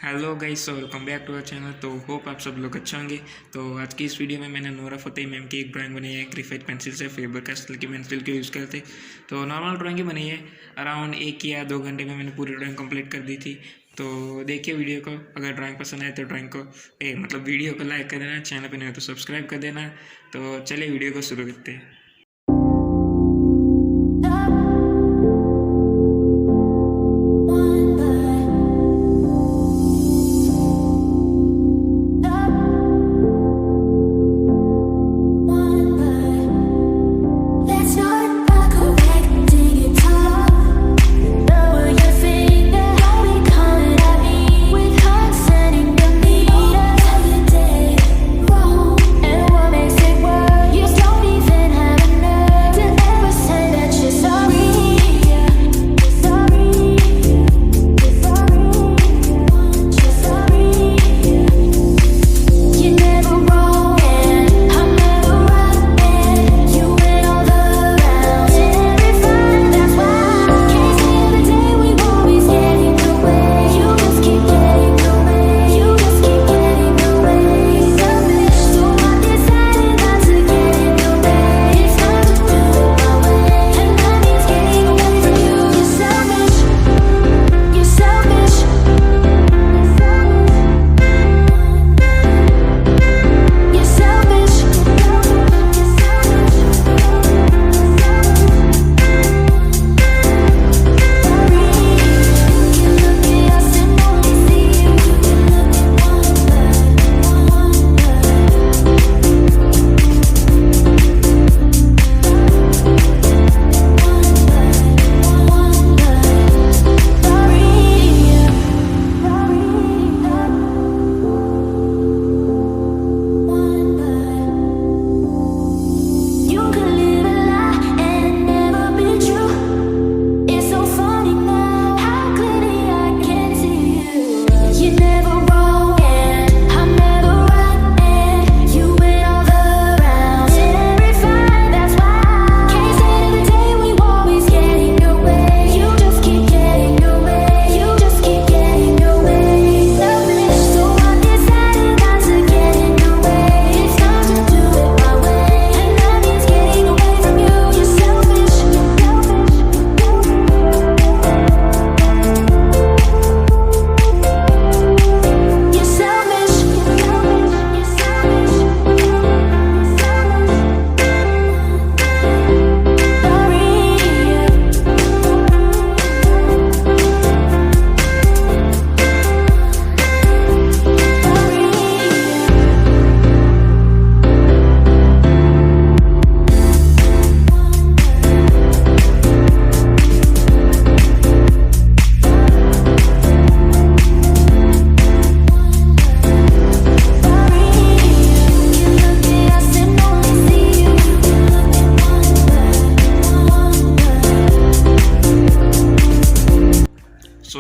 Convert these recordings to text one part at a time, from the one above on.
Hello guys, welcome back to our channel. तो hope आप सब लोग अच्छे होंगे। तो आज की इस वीडियो में मैंने नोरा फतेही मैम की एक ड्राइंग बनाई है ग्रेफाइट पेंसिल से, फेबर कैस्टल की पेंसिल के यूज़ करते। तो नॉर्मल ड्राइंग ही बनी है। अराउंड 1 या 2 घंटे में मैंने पूरी ड्राइंग कंप्लीट कर दी थी। तो देखिए वीडियो को, अगर ड्राइंग पसंद आए तो ड्राइंग को वीडियो को लाइक कर देना, चैनल पर नहीं हो तो सब्सक्राइब कर देना। तो चलिए वीडियो को शुरू करते हैं।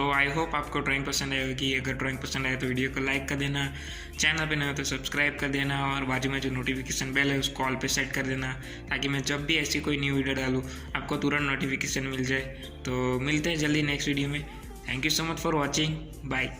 आई होप आपको ड्राइंग पसंद आई होगी। अगर ड्राइंग पसंद आए तो वीडियो को लाइक कर देना, चैनल पे नए हो तो सब्सक्राइब कर देना और बाजू में जो नोटिफिकेशन बेल है उसको ऑल पे सेट कर देना, ताकि मैं जब भी ऐसी कोई न्यू वीडियो डालूँ आपको तुरंत नोटिफिकेशन मिल जाए। तो मिलते हैं जल्दी नेक्स्ट वीडियो में। Thank you so much for watching, bye.